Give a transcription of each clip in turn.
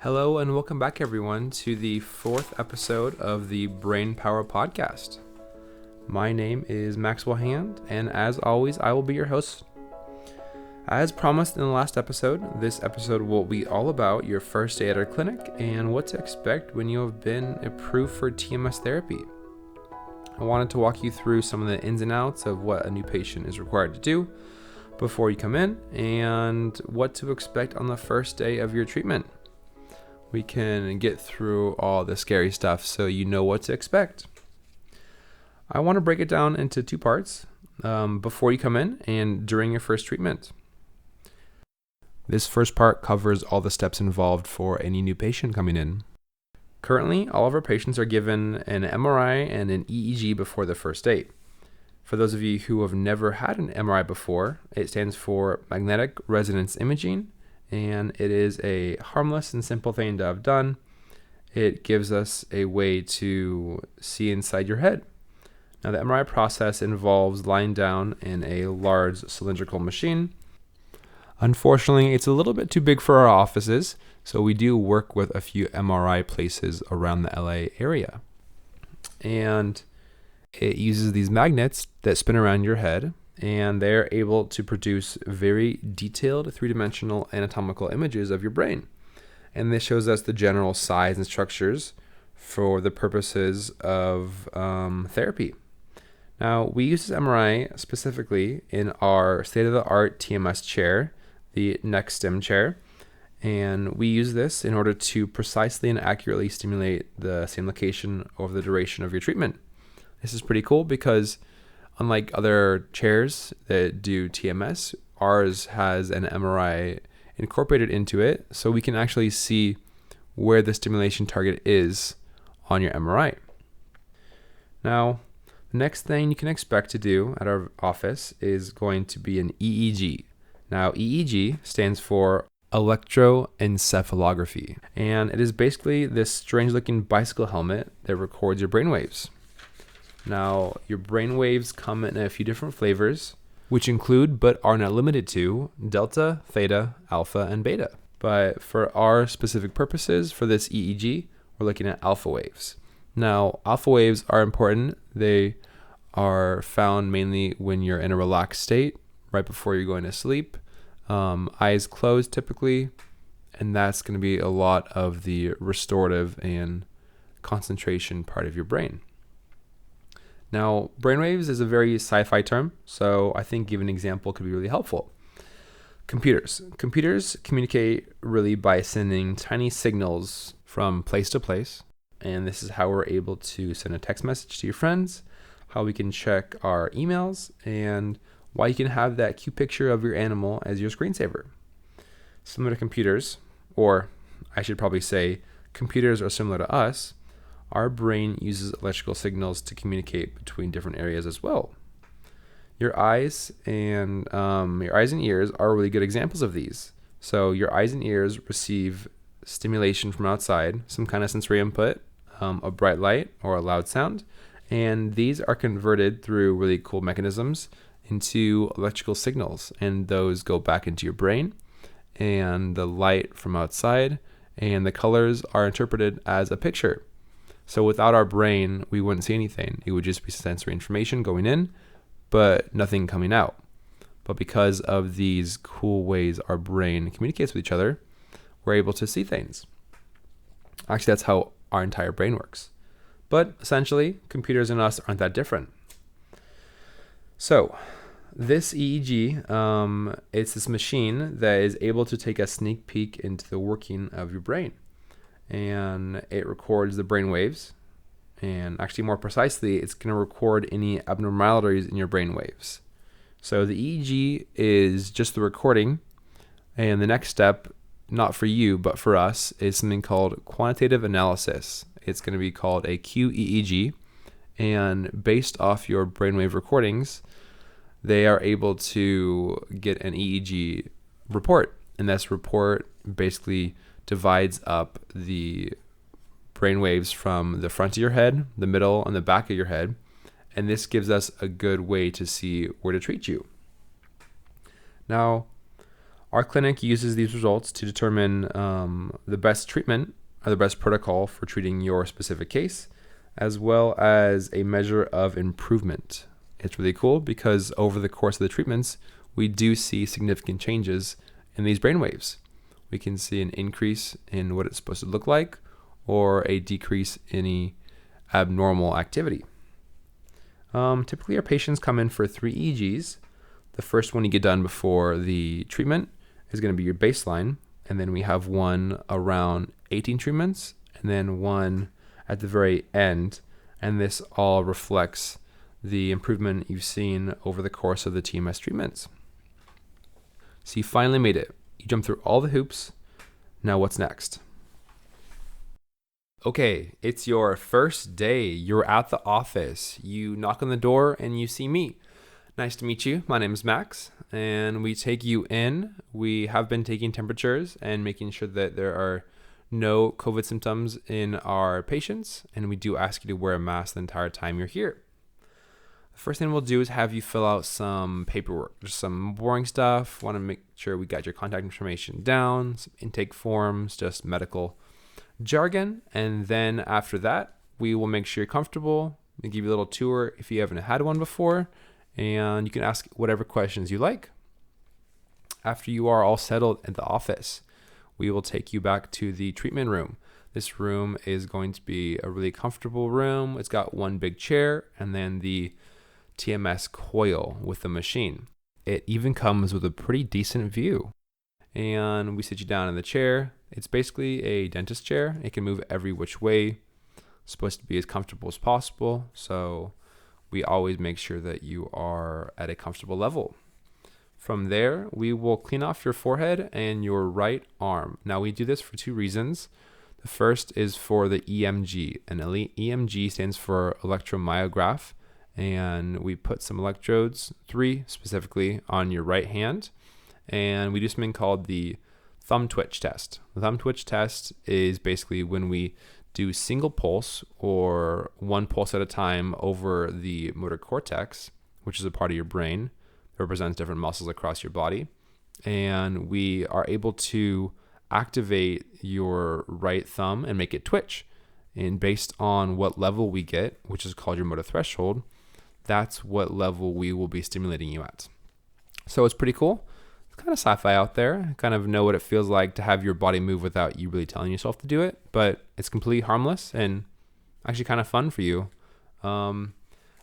Hello and welcome back, everyone, to the fourth episode of the Brain Power Podcast. My name is Maxwell Hand, and as always, I will be your host. As promised in the last episode, this episode will be all about your first day at our clinic and what to expect when you have been approved for TMS therapy. I wanted to walk you through some of the ins and outs of what a new patient is required to do before you come in and what to expect on the first day of your treatment. We can get through all the scary stuff so you know what to expect. I want to break it down into two parts, before you come in and during your first treatment. This first part covers all the steps involved for any new patient coming in. Currently, all of our patients are given an MRI and an EEG before the first date. For those of you who have never had an MRI before, it stands for magnetic resonance imaging, and it is a harmless and simple thing to have done. It gives us a way to see inside your head. Now, the MRI process involves lying down in a large cylindrical machine. Unfortunately, it's a little bit too big for our offices, so we do work with a few MRI places around the LA area. And it uses these magnets that spin around your head, and they're able to produce very detailed three-dimensional anatomical images of your brain. And this shows us the general size and structures for the purposes of therapy. Now, we use this MRI specifically in our state-of-the-art TMS chair, the NextStim chair, and we use this in order to precisely and accurately stimulate the same location over the duration of your treatment. This is pretty cool because unlike other chairs that do TMS, ours has an MRI incorporated into it, so we can actually see where the stimulation target is on your MRI. Now, the next thing you can expect to do at our office is going to be an EEG. Now, EEG stands for electroencephalography, and it is basically this strange-looking bicycle helmet that records your brainwaves. Now, your brainwaves come in a few different flavors, which include, but are not limited to, delta, theta, alpha, and beta. But for our specific purposes, for this EEG, we're looking at alpha waves. Now, alpha waves are important. They are found mainly when you're in a relaxed state, right before you're going to sleep, eyes closed typically, and that's going to be a lot of the restorative and concentration part of your brain. Now, brainwaves is a very sci-fi term, so I think giving an example could be really helpful. Computers communicate really by sending tiny signals from place to place, and this is how we're able to send a text message to your friends, how we can check our emails, and why you can have that cute picture of your animal as your screensaver. Similar to computers, or I should probably say computers are similar to us, our brain uses electrical signals to communicate between different areas as well. Your eyes and ears are really good examples of these. So your eyes and ears receive stimulation from outside, some kind of sensory input, a bright light or a loud sound, and these are converted through really cool mechanisms into electrical signals, and those go back into your brain, and the light from outside and the colors are interpreted as a picture. So without our brain, we wouldn't see anything. It would just be sensory information going in, but nothing coming out. But because of these cool ways our brain communicates with each other, we're able to see things. Actually, that's how our entire brain works. But essentially, computers and us aren't that different. So this EEG, it's this machine that is able to take a sneak peek into the working of your brain. And it records the brain waves, and actually more precisely, it's going to record any abnormalities in your brain waves. So the EEG is just the recording, and the next step, not for you, but for us, is something called quantitative analysis. It's going to be called a QEEG, and based off your brainwave recordings, they are able to get an EEG report, and this report basically divides up the brain waves from the front of your head, the middle, and the back of your head, and this gives us a good way to see where to treat you. Now, Our clinic uses these results to determine the best treatment or the best protocol for treating your specific case, as well as a measure of improvement. It's really cool because over the course of the treatments, we do see significant changes in these brainwaves. We can see an increase in what it's supposed to look like or a decrease in any abnormal activity. Typically, our patients come in for 3 EEGs. The first one you get done before the treatment is going to be your baseline, and then we have one around 18 treatments, and then one at the very end, and this all reflects the improvement you've seen over the course of the TMS treatments. So you finally made it. You jumped through all the hoops. Now what's next? Okay, it's your first day. You're at the office. You knock on the door and you see me. Nice to meet you. My name is Max, and we take you in. We have been taking temperatures and making sure that there are no COVID symptoms in our patients, and we do ask you to wear a mask the entire time you're here. The first thing we'll do is have you fill out some paperwork, just some boring stuff. Want to make sure we got your contact information down, some intake forms, just medical jargon. And then after that, we will make sure you're comfortable. We'll give you a little tour if you haven't had one before, and you can ask whatever questions you like. After you are all settled at the office, we will take you back to the treatment room. This room is going to be a really comfortable room. It's got one big chair and then the TMS coil with the machine. It even comes with a pretty decent view. And we sit you down in the chair. It's basically a dentist chair. It can move every which way. It's supposed to be as comfortable as possible. So we always make sure that you are at a comfortable level. From there, we will clean off your forehead and your right arm. Now we do this for 2 reasons. The first is for the EMG. And EMG stands for electromyograph. And we put some electrodes, 3 specifically, on your right hand. And we do something called the thumb twitch test. The thumb twitch test is basically when we do single pulse or one pulse at a time over the motor cortex, which is a part of your brain that represents different muscles across your body. And we are able to activate your right thumb and make it twitch. And based on what level we get, which is called your motor threshold, that's what level we will be stimulating you at. So it's pretty cool. It's kind of sci-fi out there. Kind of know what it feels like to have your body move without you really telling yourself to do it, but it's completely harmless and actually kind of fun for you. And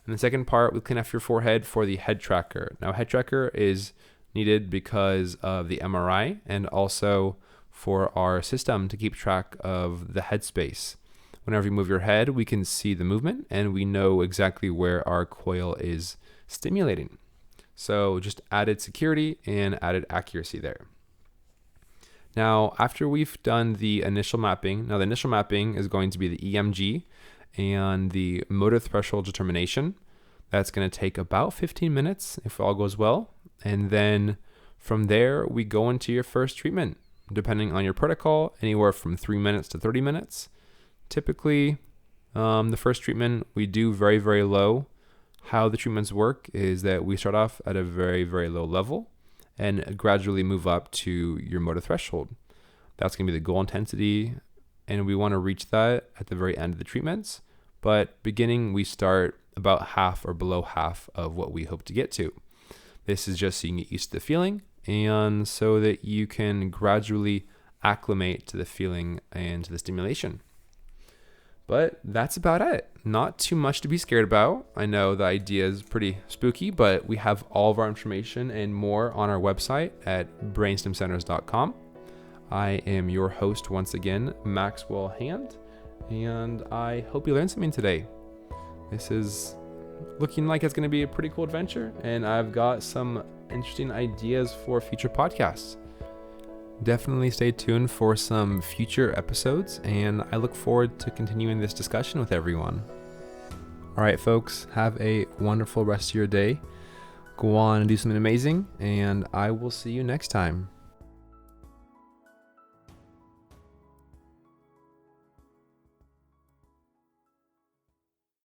the second part, we clean off your forehead for the head tracker. Now, head tracker is needed because of the MRI and also for our system to keep track of the headspace. Whenever you move your head, we can see the movement and we know exactly where our coil is stimulating. So just added security and added accuracy there. Now, after we've done the initial mapping, now the initial mapping is going to be the EMG and the motor threshold determination. That's going to take about 15 minutes if all goes well. And then from there, we go into your first treatment, depending on your protocol, anywhere from 3 minutes to 30 minutes. Typically, the first treatment we do very, very low. How the treatments work is that we start off at a very, very low level and gradually move up to your motor threshold. That's going to be the goal intensity, and we want to reach that at the very end of the treatments. But beginning, we start about half or below half of what we hope to get to. This is just so you can get used to the feeling and so that you can gradually acclimate to the feeling and to the stimulation. But that's about it. Not too much to be scared about. I know the idea is pretty spooky, but we have all of our information and more on our website at brainstemcenters.com. I am your host once again, Maxwell Hand, and I hope you learned something today. This is looking like it's going to be a pretty cool adventure, and I've got some interesting ideas for future podcasts. Definitely stay tuned for some future episodes, and I look forward to continuing this discussion with everyone. All right, folks, have a wonderful rest of your day. Go on and do something amazing, and I will see you next time.